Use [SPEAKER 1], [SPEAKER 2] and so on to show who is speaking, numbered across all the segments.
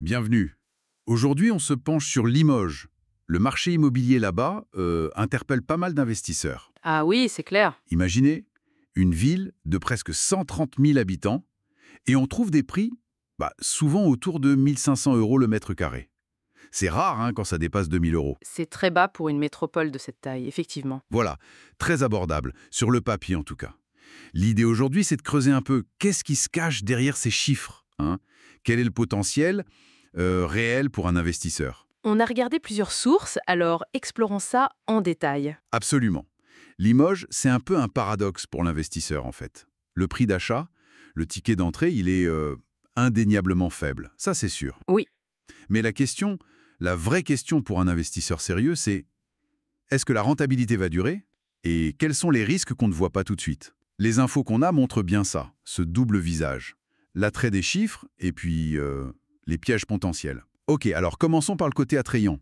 [SPEAKER 1] Bienvenue. Aujourd'hui, on se penche sur Limoges. Le marché immobilier là-bas interpelle pas mal d'investisseurs.
[SPEAKER 2] Ah oui, c'est clair.
[SPEAKER 1] Imaginez une ville de presque 130 000 habitants et on trouve des prix souvent autour de 1 500 € le mètre carré. C'est rare quand ça dépasse 2 000 €.
[SPEAKER 2] C'est très bas pour une métropole de cette taille, effectivement.
[SPEAKER 1] Voilà, très abordable, sur le papier en tout cas. L'idée aujourd'hui, c'est de creuser un peu qu'est-ce qui se cache derrière ces chiffres. Quel est le potentiel réel pour un investisseur?
[SPEAKER 2] On a regardé plusieurs sources, alors explorons ça en détail.
[SPEAKER 1] Absolument. Limoges, c'est un peu un paradoxe pour l'investisseur en fait. Le prix d'achat, le ticket d'entrée, il est indéniablement faible, ça c'est sûr.
[SPEAKER 2] Oui,
[SPEAKER 1] Mais la vraie question pour un investisseur sérieux, c'est est-ce que la rentabilité va durer? Et quels sont les risques qu'on ne voit pas tout de suite? Les infos qu'on a montrent bien ça, ce double visage. L'attrait des chiffres et puis les pièges potentiels. Ok, alors commençons par le côté attrayant.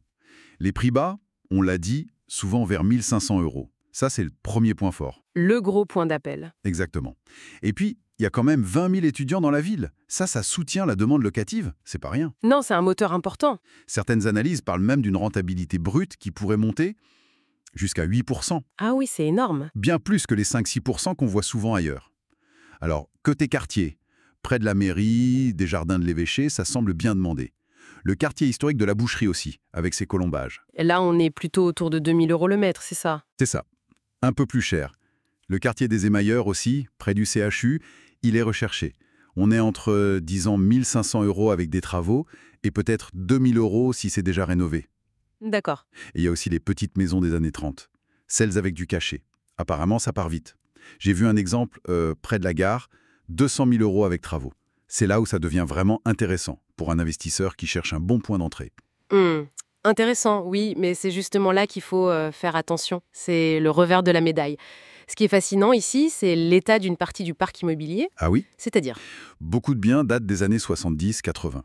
[SPEAKER 1] Les prix bas, on l'a dit, souvent vers 1 500 €. Ça, c'est le premier point fort.
[SPEAKER 2] le gros point d'appel.
[SPEAKER 1] Exactement. Et puis, il y a quand même 20 000 étudiants dans la ville. Ça soutient la demande locative. C'est pas rien.
[SPEAKER 2] Non, c'est un moteur important.
[SPEAKER 1] Certaines analyses parlent même d'une rentabilité brute qui pourrait monter jusqu'à 8%.
[SPEAKER 2] Ah oui, c'est énorme.
[SPEAKER 1] Bien plus que les 5-6% qu'on voit souvent ailleurs. Alors, côté quartier, près de la mairie, des jardins de l'évêché, ça semble bien demandé. Le quartier historique de la Boucherie aussi, avec ses colombages.
[SPEAKER 2] Et là, on est plutôt autour de 2 000 € le mètre, c'est ça?
[SPEAKER 1] C'est ça. Un peu plus cher. Le quartier des Émailleurs aussi, près du CHU, il est recherché. On est entre, disons, 1 500 € avec des travaux et peut-être 2 000 € si c'est déjà rénové.
[SPEAKER 2] D'accord.
[SPEAKER 1] Et il y a aussi les petites maisons des années 30, celles avec du cachet. Apparemment, ça part vite. J'ai vu un exemple près de la gare, 200 000 € avec travaux. C'est là où ça devient vraiment intéressant pour un investisseur qui cherche un bon point d'entrée.
[SPEAKER 2] Hmm, intéressant, oui, mais c'est justement là qu'il faut faire attention. C'est le revers de la médaille. Ce qui est fascinant ici, c'est l'état d'une partie du parc immobilier,
[SPEAKER 1] Ah oui?
[SPEAKER 2] c'est-à-dire.
[SPEAKER 1] Beaucoup de biens datent des années 70-80.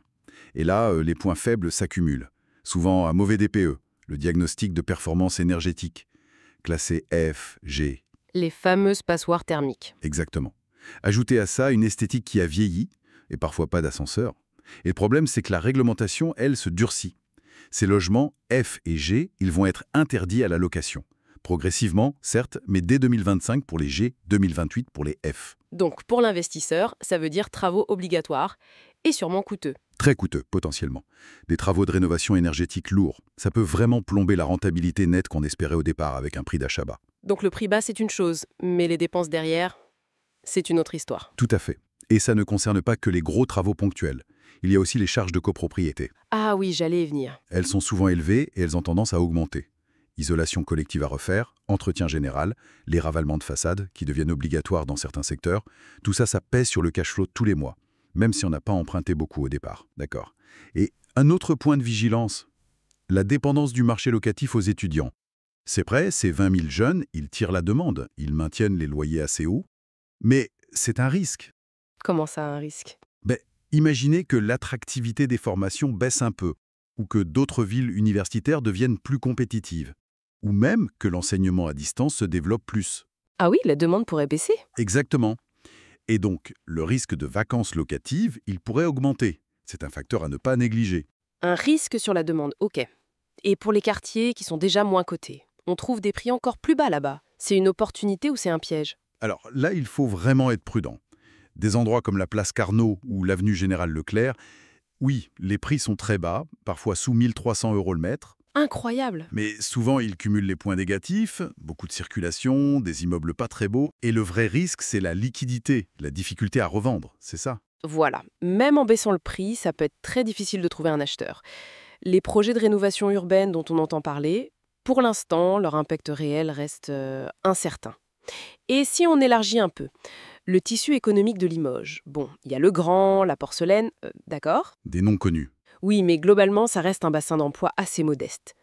[SPEAKER 1] Et là, les points faibles s'accumulent. Souvent à mauvais DPE, le diagnostic de performance énergétique, classé F, G.
[SPEAKER 2] Les fameuses passoires thermiques.
[SPEAKER 1] Exactement. Ajoutez à ça une esthétique qui a vieilli, et parfois pas d'ascenseur. Et le problème, c'est que la réglementation, elle, se durcit. Ces logements F et G, ils vont être interdits à la location. Progressivement, certes, mais dès 2025 pour les G, 2028 pour les F.
[SPEAKER 2] Donc, pour l'investisseur, ça veut dire travaux obligatoires et sûrement coûteux.
[SPEAKER 1] Très coûteux, potentiellement. Des travaux de rénovation énergétique lourds. Ça peut vraiment plomber la rentabilité nette qu'on espérait au départ avec un prix d'achat bas.
[SPEAKER 2] Donc, le prix bas, c'est une chose, mais les dépenses derrière, c'est une autre histoire.
[SPEAKER 1] Tout à fait. Et ça ne concerne pas que les gros travaux ponctuels. Il y a aussi les charges de copropriété.
[SPEAKER 2] Ah oui, j'allais y venir.
[SPEAKER 1] Elles sont souvent élevées et elles ont tendance à augmenter. Isolation collective à refaire, entretien général, les ravalements de façade qui deviennent obligatoires dans certains secteurs, tout ça, ça pèse sur le cash flow tous les mois, même si on n'a pas emprunté beaucoup au départ. D'accord. Et un autre point de vigilance, la dépendance du marché locatif aux étudiants. C'est vrai, ces 20 000 jeunes, ils tirent la demande, ils maintiennent les loyers assez hauts, mais c'est un risque.
[SPEAKER 2] Comment ça, un risque?
[SPEAKER 1] Imaginez que l'attractivité des formations baisse un peu, ou que d'autres villes universitaires deviennent plus compétitives, ou même que l'enseignement à distance se développe plus.
[SPEAKER 2] Ah oui, la demande pourrait baisser.
[SPEAKER 1] Exactement. Et donc, le risque de vacances locatives, il pourrait augmenter. C'est un facteur à ne pas négliger.
[SPEAKER 2] Un risque sur la demande, ok. Et pour les quartiers qui sont déjà moins cotés, on trouve des prix encore plus bas là-bas. C'est une opportunité ou c'est un piège?
[SPEAKER 1] Alors là, il faut vraiment être prudent. Des endroits comme la place Carnot ou l'avenue Général Leclerc, oui, les prix sont très bas, parfois sous 1 300 € le mètre,
[SPEAKER 2] Incroyable.
[SPEAKER 1] mais souvent ils cumulent les points négatifs, beaucoup de circulation, des immeubles pas très beaux, et le vrai risque, c'est la liquidité, la difficulté à revendre, c'est ça.
[SPEAKER 2] Voilà, même en baissant le prix, ça peut être très difficile de trouver un acheteur. Les projets de rénovation urbaine dont on entend parler, pour l'instant, leur impact réel reste incertain. Et si on élargit un peu, le tissu économique de Limoges, bon, il y a le Grand, la porcelaine, d'accord?
[SPEAKER 1] Des noms connus.
[SPEAKER 2] Oui, mais globalement, ça reste un bassin d'emploi assez modeste.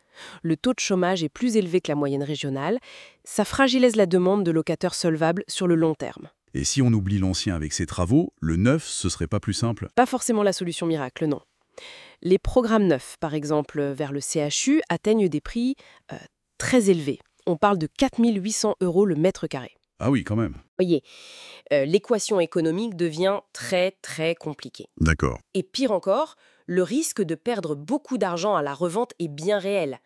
[SPEAKER 2] Le taux de chômage est plus élevé que la moyenne régionale, ça fragilise la demande de locataires solvables sur le long terme.
[SPEAKER 1] Et si on oublie l'ancien avec ses travaux, le neuf, ce serait pas plus simple?
[SPEAKER 2] Pas forcément la solution miracle, non. Les programmes neufs, par exemple, vers le CHU, atteignent des prix très élevés. On parle de 4 800 € le mètre carré.
[SPEAKER 1] Ah oui, quand même.
[SPEAKER 2] Voyez, l'équation économique devient très très compliquée.
[SPEAKER 1] D'accord.
[SPEAKER 2] Et pire encore, le risque de perdre beaucoup d'argent à la revente est bien réel.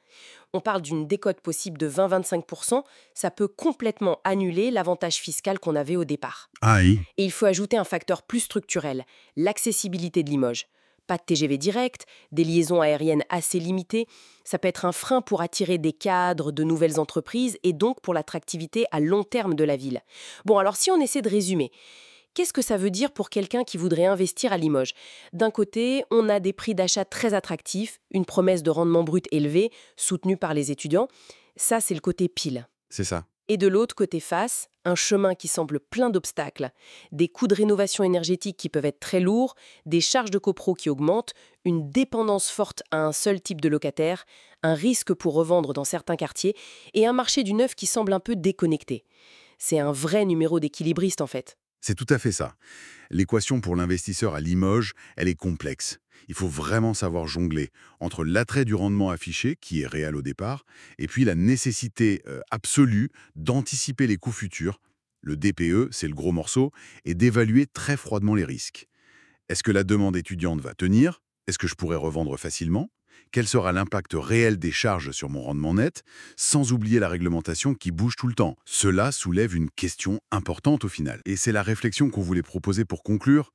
[SPEAKER 2] On parle d'une décote possible de 20-25%, ça peut complètement annuler l'avantage fiscal qu'on avait au départ.
[SPEAKER 1] Ah oui.
[SPEAKER 2] Et il faut ajouter un facteur plus structurel, l'accessibilité de Limoges. Pas de TGV direct, des liaisons aériennes assez limitées, ça peut être un frein pour attirer des cadres, de nouvelles entreprises et donc pour l'attractivité à long terme de la ville. Bon, alors si on essaie de résumer, qu'est-ce que ça veut dire pour quelqu'un qui voudrait investir à Limoges? D'un côté, on a des prix d'achat très attractifs, une promesse de rendement brut élevé, soutenue par les étudiants. Ça, c'est le côté pile.
[SPEAKER 1] C'est ça.
[SPEAKER 2] Et de l'autre côté face, un chemin qui semble plein d'obstacles, des coûts de rénovation énergétique qui peuvent être très lourds, des charges de copro qui augmentent, une dépendance forte à un seul type de locataire, un risque pour revendre dans certains quartiers et un marché du neuf qui semble un peu déconnecté. C'est un vrai numéro d'équilibriste en fait.
[SPEAKER 1] C'est tout à fait ça. L'équation pour l'investisseur à Limoges, elle est complexe. Il faut vraiment savoir jongler entre l'attrait du rendement affiché, qui est réel au départ, et puis la nécessité absolue d'anticiper les coûts futurs, le DPE, c'est le gros morceau, et d'évaluer très froidement les risques. Est-ce que la demande étudiante va tenir? Est-ce que je pourrais revendre facilement? Quel sera l'impact réel des charges sur mon rendement net? Sans oublier la réglementation qui bouge tout le temps. Cela soulève une question importante au final. Et c'est la réflexion qu'on voulait proposer pour conclure.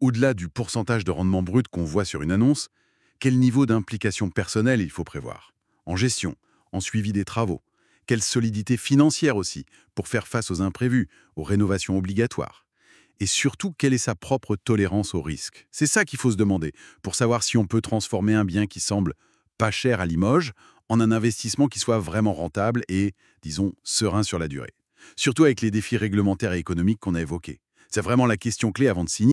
[SPEAKER 1] Au-delà du pourcentage de rendement brut qu'on voit sur une annonce, quel niveau d'implication personnelle il faut prévoir? En gestion, en suivi des travaux. Quelle solidité financière aussi, pour faire face aux imprévus, aux rénovations obligatoires? Et surtout, quelle est sa propre tolérance au risque? C'est ça qu'il faut se demander, pour savoir si on peut transformer un bien qui semble pas cher à Limoges en un investissement qui soit vraiment rentable et, disons, serein sur la durée. Surtout avec les défis réglementaires et économiques qu'on a évoqués. C'est vraiment la question clé avant de signer.